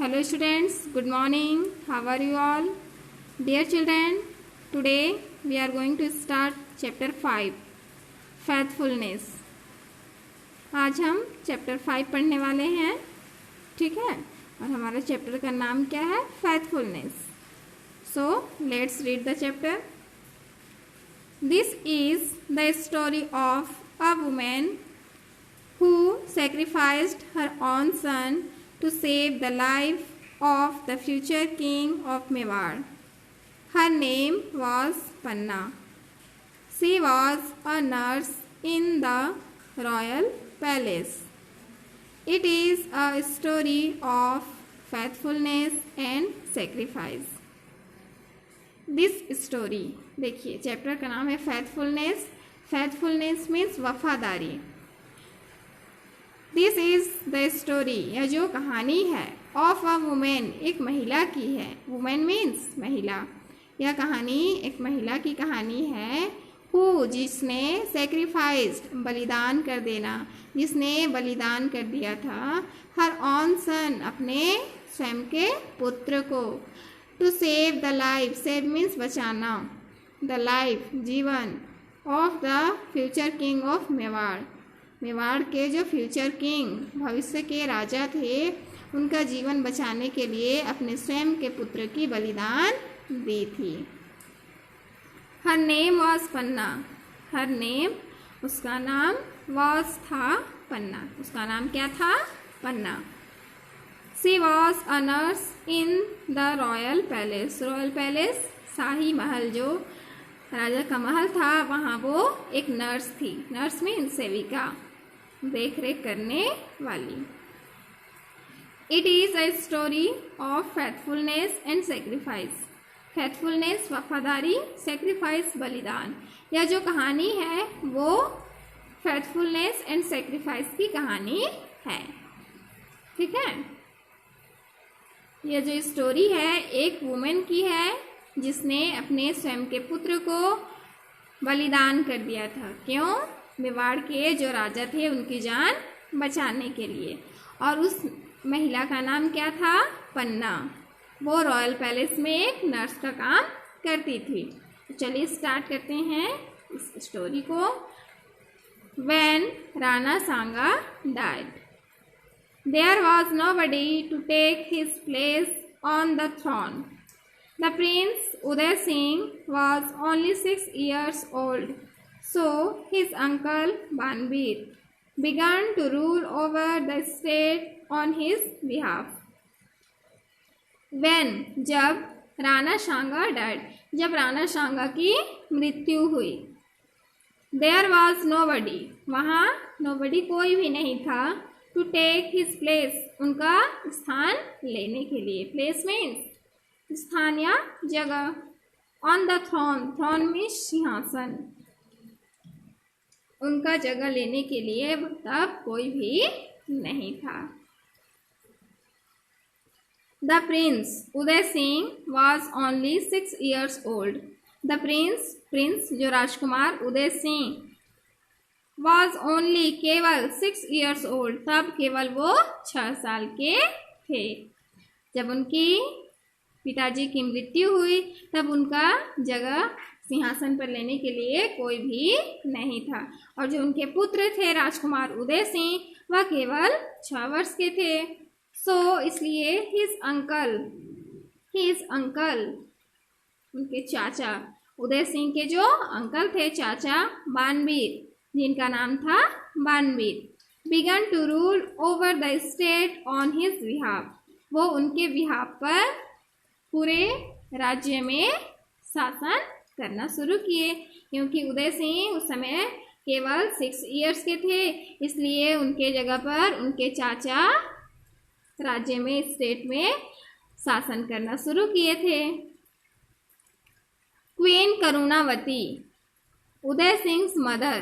Hello students, good morning. How are you all? Dear children, today we are going to start chapter 5 Faithfulness. आज हम chapter 5 पढ़ने वाले हैं, ठीक है। और हमारा चैप्टर का नाम क्या है? Faithfulness. So let's read the chapter. This is the story of a woman who sacrificed her own son to save the life of the future king of Mewar. Her name was Panna. She was a nurse in the royal palace. It is a story of faithfulness and sacrifice. This story, देखिए chapter का नाम है faithfulness. Faithfulness means वफादारी. This is the story, यह जो कहानी है, of a women, एक महिला की है. वुमेन मीन्स महिला. यह कहानी एक महिला की कहानी है. हु, जिसने सेक्रीफाइस्ड, बलिदान कर देना, जिसने बलिदान कर दिया था, हर ऑन सन, अपने स्वयं के पुत्र को, to save the life, save means बचाना, द लाइफ, जीवन, of the future king of Mewar, Mewar के जो फ्यूचर किंग, भविष्य के राजा थे, उनका जीवन बचाने के लिए अपने स्वयं के पुत्र की बलिदान दी थी. Her name was Panna. Her name, उसका नाम, वॉज था, पन्ना, उसका नाम क्या था? Panna. She was a nurse in the royal palace. Royal palace, शाही महल, जो राजा का महल था, वहाँ वो एक नर्स थी. नर्स मीन सेविका, देख रेख करने वाली. It is a story of faithfulness and sacrifice. Faithfulness वफादारी, सेक्रीफाइस बलिदान. यह जो कहानी है वो फैथफुलनेस एंड सेक्रीफाइस की कहानी है, ठीक है. यह जो स्टोरी है एक वुमेन की है जिसने अपने स्वयं के पुत्र को बलिदान कर दिया था. क्यों? मेवाड़ के जो राजा थे उनकी जान बचाने के लिए. और उस महिला का नाम क्या था? पन्ना. वो रॉयल पैलेस में एक नर्स का काम करती थी. तो चलिए स्टार्ट करते हैं इस स्टोरी को. When Rana Sanga died, there was nobody to take his place on the throne. The Prince Uday Singh was only 6 years old, so his uncle Banbir began to rule over the state on his behalf. When, जब राणा सांगा died, जब राणा सांगा की मृत्यु हुई, there was nobody, वहाँ nobody कोई भी नहीं था, to take his place, उनका स्थान लेने के लिए. Place means स्थान या जगह. ऑन द थ्रोन, थ्रोन में सिंहासन, उनका जगह लेने के लिए तब कोई भी नहीं था. The Prince Uday Singh was only 6 years old. The Prince, Prince जो राजकुमार उदय सिंह, वॉज ओनली, केवल 6 years ओल्ड, तब केवल वो 6 साल के थे. जब उनकी पिताजी की मृत्यु हुई तब उनका जगह सिंहासन पर लेने के लिए कोई भी नहीं था. और जो उनके पुत्र थे राजकुमार उदय सिंह, वह केवल 6 वर्ष के थे. सो इसलिए हिज अंकल, उनके चाचा, उदय सिंह के जो अंकल थे, चाचा बानवीर, जिनका नाम था Banvir, began to rule over the state on his behalf. वो उनके बिहाफ पर पूरे राज्य में शासन करना शुरू किए. क्योंकि उदय सिंह उस समय केवल 6 years के थे, इसलिए उनके जगह पर उनके चाचा राज्य में, स्टेट में शासन करना शुरू किए थे. Queen Karunavati, Uday Singh's mother,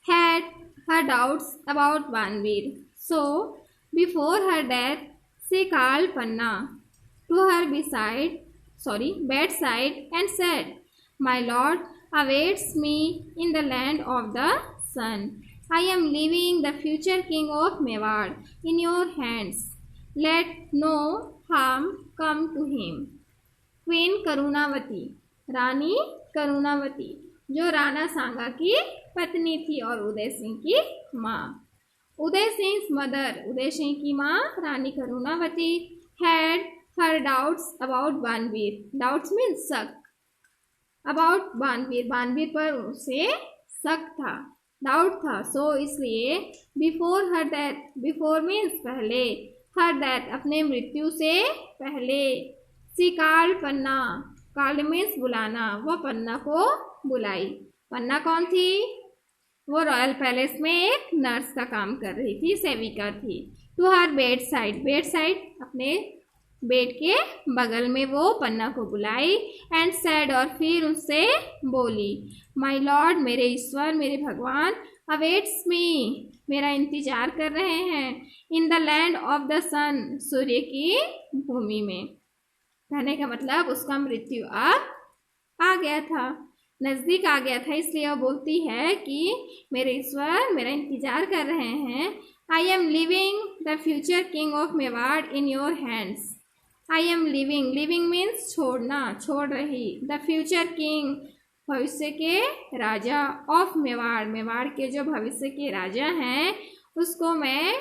had her doubts about Banbir. So before her death, she called Panna to her bedside and said, "My lord awaits me in the land of the sun. I am leaving the future king of Mewar in your hands. Let no harm come to him. Queen Karunavati, रानी करुणावती, जो राणा सांगा की पत्नी थी और उदय सिंह की माँ। Uday Singh mother, Uday Singh की माँ रानी Karunavati, had her doubts about Banvir. Doubts means शक। अबाउट बानवीर, बानवीर पर उसे शक था, डाउट था। सो इसलिए before her death, before means पहले, हर डेथ अपने मृत्यु से पहले, she called Panna, called means बुलाना, वह पन्ना को बुलाई। पन्ना कौन थी? वो रॉयल पैलेस में एक नर्स का काम कर रही थी, सेविका थी। To her bedside, bedside अपने बेड के बगल में वो पन्ना को बुलाई। एंड सैड, और फिर उससे बोली, माई लॉर्ड, मेरे ईश्वर, मेरे भगवान, अवेट्स मी, मेरा इंतजार कर रहे हैं, in the land of the sun, सूर्य की भूमि में। कहने का मतलब उसका मृत्यु अब आ गया था, नज़दीक आ गया था, इसलिए वो बोलती है कि मेरे ईश्वर मेरा इंतजार कर रहे हैं। I am living the future king of Mewar in your hands. I am living, living means छोड़ना, छोड़ रही, द फ्यूचर किंग भविष्य के राजा, ऑफ मेवाड़, मेवाड़ के जो भविष्य के राजा हैं उसको मैं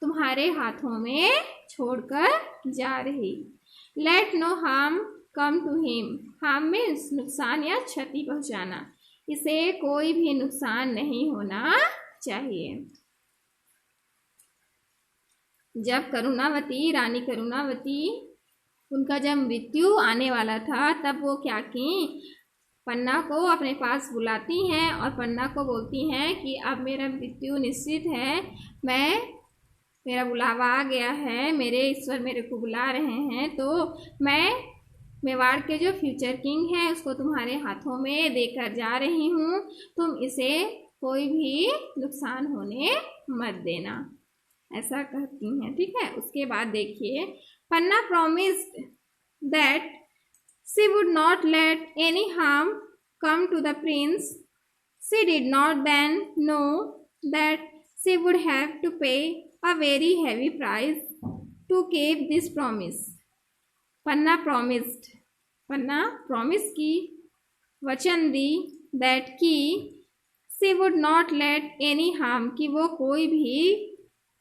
तुम्हारे हाथों में छोड़कर जा रही। Let no harm come to him, harm means नुकसान या क्षति पहुंचाना, इसे कोई भी नुकसान नहीं होना चाहिए। जब करुणावती, रानी करुणावती, उनका जब मृत्यु आने वाला था तब वो क्या की, पन्ना को अपने पास बुलाती हैं और पन्ना को बोलती हैं कि अब मेरा मृत्यु निश्चित है, मेरा बुलावा आ गया है, मेरे ईश्वर मेरे को बुला रहे हैं, तो मैं मेवाड़ के जो फ्यूचर किंग है उसको तुम्हारे हाथों में देकर जा रही हूँ, तुम इसे कोई भी नुकसान होने मत देना, ऐसा कहती हैं। ठीक है, उसके बाद देखिए, Panna promised that she would not let any harm come to the prince. She did not then know that she would have to pay a very heavy price to keep this promise. Panna promised, Panna promise की, वचन दी, that की, she would not let any harm, कि वो कोई भी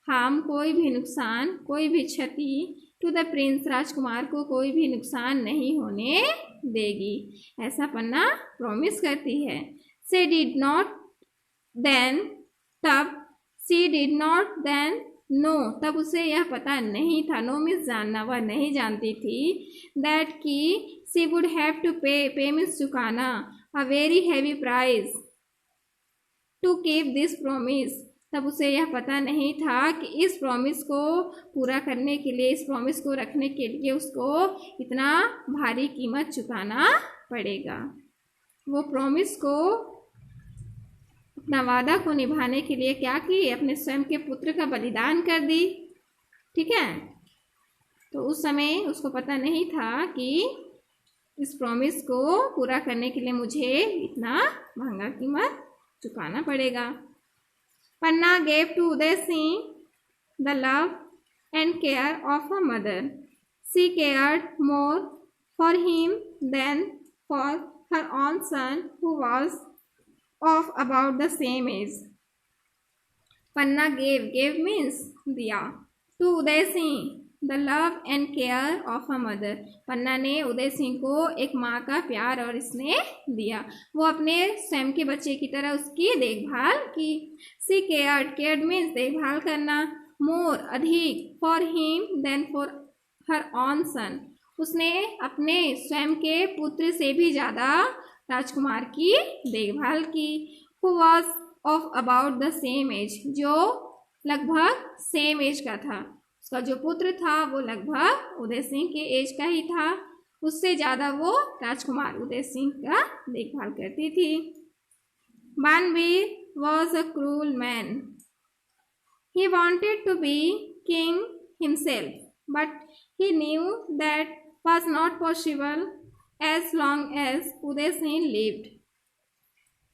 harm, कोई भी नुकसान, कोई भी क्षति, टू द प्रिंस, राजकुमार को कोई भी नुकसान नहीं होने देगी, ऐसा पन्ना प्रॉमिस करती है। शी डिड नॉट देन, तब, she did not then no, तब उसे यह पता नहीं था, नो मीन्स जानना, वह नहीं जानती थी, दैट की शी वुड हैव टू पे, पे मीन्स चुकाना, a very heavy price to keep this promise, तब उसे यह पता नहीं था कि इस प्रॉमिस को पूरा करने के लिए, इस प्रॉमिस को रखने के लिए उसको इतना भारी कीमत चुकाना पड़ेगा। वो प्रॉमिस को, अपना वादा को निभाने के लिए क्या की, अपने स्वयं के पुत्र का बलिदान कर दी। ठीक है, तो उस समय उसको पता नहीं था कि इस प्रॉमिस को पूरा करने के लिए मुझे इतना महंगा कीमत चुकाना पड़ेगा। Panna gave to Uday Singh the love and care of a mother. She cared more for him than for her own son who was of about the same age. Panna gave means दिया, to Uday Singh the love and care of a mother. पन्ना ने उदय सिंह को एक माँ का प्यार और स्नेह दिया, वो अपने स्वयं के बच्चे की तरह उसकी देखभाल की। She cared means देखभाल करना, more अधिक, for him than for her own son. उसने अपने स्वयं के पुत्र से भी ज़्यादा राजकुमार की देखभाल की। Who was of about the same age, जो लगभग सेम एज का था, उसका जो पुत्र था वो लगभग उदय सिंह के एज का ही था, उससे ज़्यादा वो राजकुमार उदय सिंह का देखभाल करती थी। बानवीर was a cruel man. He wanted to be king himself, but he knew that was not possible as long as Uday Singh lived.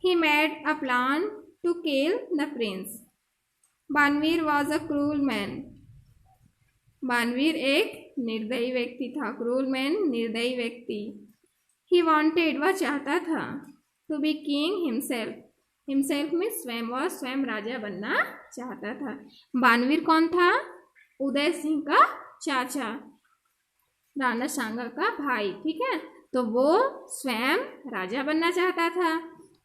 He made a plan to kill the prince. Banvir was a cruel man. बानवीर एक निर्दयी व्यक्ति था, क्रूर man निर्दयी व्यक्ति। He wanted वह चाहता था, to be king himself, himself में स्वयं, वह स्वयं राजा बनना चाहता था। बानवीर कौन था? उदय सिंह का चाचा, राणा सांगा का भाई, ठीक है। तो वो स्वयं राजा बनना चाहता था,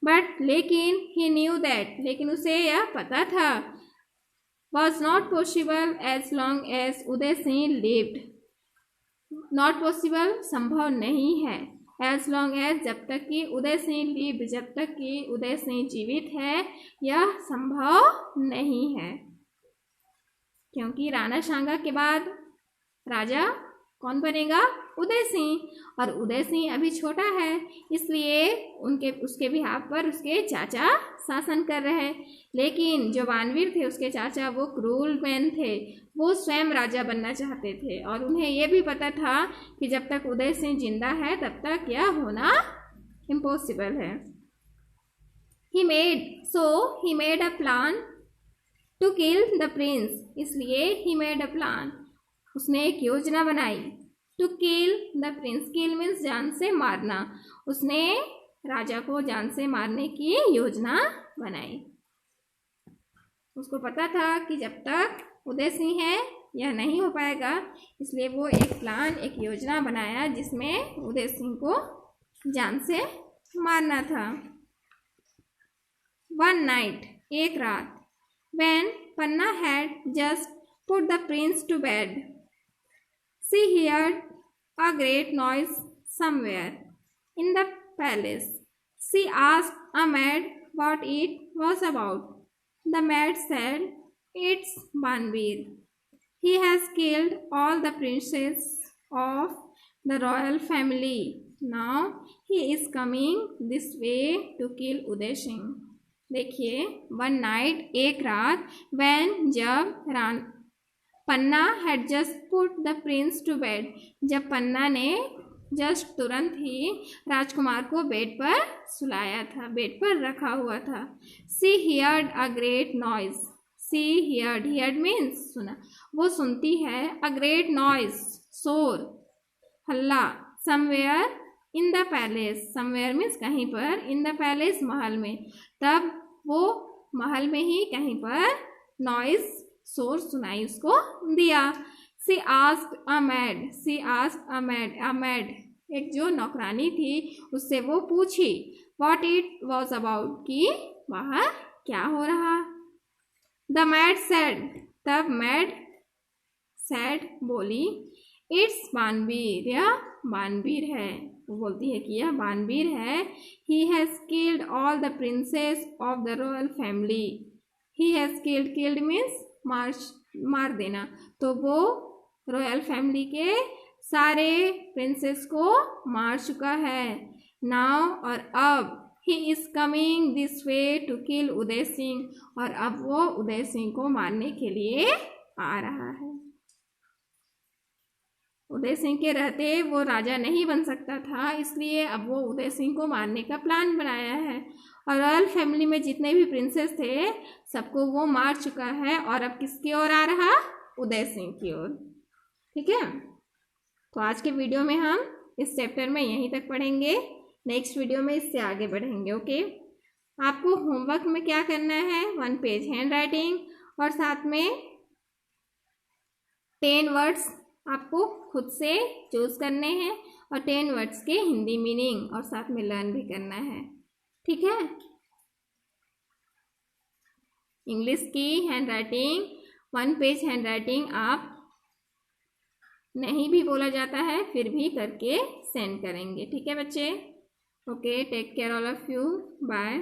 बट लेकिन ही न्यू दैट, लेकिन उसे यह पता था, was not possible as long as Uday Singh lived, not possible संभव नहीं है, एज लॉन्ग एज जब तक कि उदय सिंह लिव्ड, जब तक कि उदय सिंह जीवित है यह संभव नहीं है, क्योंकि राणा सांगा के बाद राजा कौन बनेगा? उदय सिंह, और उदय सिंह अभी छोटा है, इसलिए उसके बिहाफ पर उसके चाचा शासन कर रहे हैं। लेकिन जो बानवीर थे उसके चाचा वो क्रूर मैन थे, वो स्वयं राजा बनना चाहते थे, और उन्हें यह भी पता था कि जब तक उदय सिंह जिंदा है तब तक यह होना इम्पॉसिबल है। He made a plan to kill the prince, इसलिए ही मेड अ प्लान, उसने एक योजना बनाई, to kill the prince, kill means जान से मारना, उसने राजा को जान से मारने की योजना बनाई। उसको पता था कि जब तक उदय सिंह है यह नहीं हो पाएगा, इसलिए वो एक प्लान, एक योजना बनाया जिसमें उदय सिंह को जान से मारना था। वन नाइट, एक रात, when Panna had just put the prince to bed, she heard a great noise somewhere in the palace. She asked a maid what it was about. The maid said, "It's Banbir. He has killed all the princes of the royal family. Now he is coming this way to kill Uday Singh." देखिए, one night, एक रात, when जब Panna had just put the prince to bed, जब पन्ना ने just तुरंत ही राजकुमार को bed पर सुलाया था, बेड पर रखा हुआ था। She heard a great noise, she heard, heard means सुना, वो सुनती है, अ ग्रेट नॉइज शोर, हल्ला, somewhere in the palace, somewhere means कहीं पर, इन द पैलेस महल में, तब वो महल में ही कहीं पर नॉइज शोर सुनाई उसको दिया। She asked a maid, she asked a maid, a maid एक जो नौकरानी थी उससे वो पूछी, व्हाट इट वॉज अबाउट, कि बाहर क्या हो रहा। द मैड सेड, तब मैड सेड बोली, इट्स बानवीर, यह बानवीर है, वो बोलती है कि यह बानवीर है। He has killed all the princess of the royal family, he has killed, killed means मार देना, तो वो रॉयल फैमिली के सारे प्रिंसेस को मार चुका है। नाउ, और अब, he is coming this way to kill Uday Singh, और अब वो उदय सिंह को मारने के लिए आ रहा है। उदय सिंह के रहते वो राजा नहीं बन सकता था, इसलिए अब वो उदय सिंह को मारने का प्लान बनाया है, और रॉयल फैमिली में जितने भी प्रिंसेस थे सबको वो मार चुका है, और अब किसकी ओर आ रहा? उदय सिंह की ओर। ठीक है, तो आज के वीडियो में हम इस चैप्टर में यहीं तक पढ़ेंगे, नेक्स्ट वीडियो में इससे आगे बढ़ेंगे। ओके, आपको होमवर्क में क्या करना है, 1 पेज हैंड राइटिंग, और साथ में 10 वर्ड्स आपको खुद से चूज करने हैं, और 10 वर्ड्स के हिंदी मीनिंग, और साथ में लर्न भी करना है। ठीक है, इंग्लिश की hand writing, 1 page hand writing आप नहीं भी बोला जाता है फिर भी करके सेंड करेंगे। ठीक है बच्चे, okay, take care all of you, bye.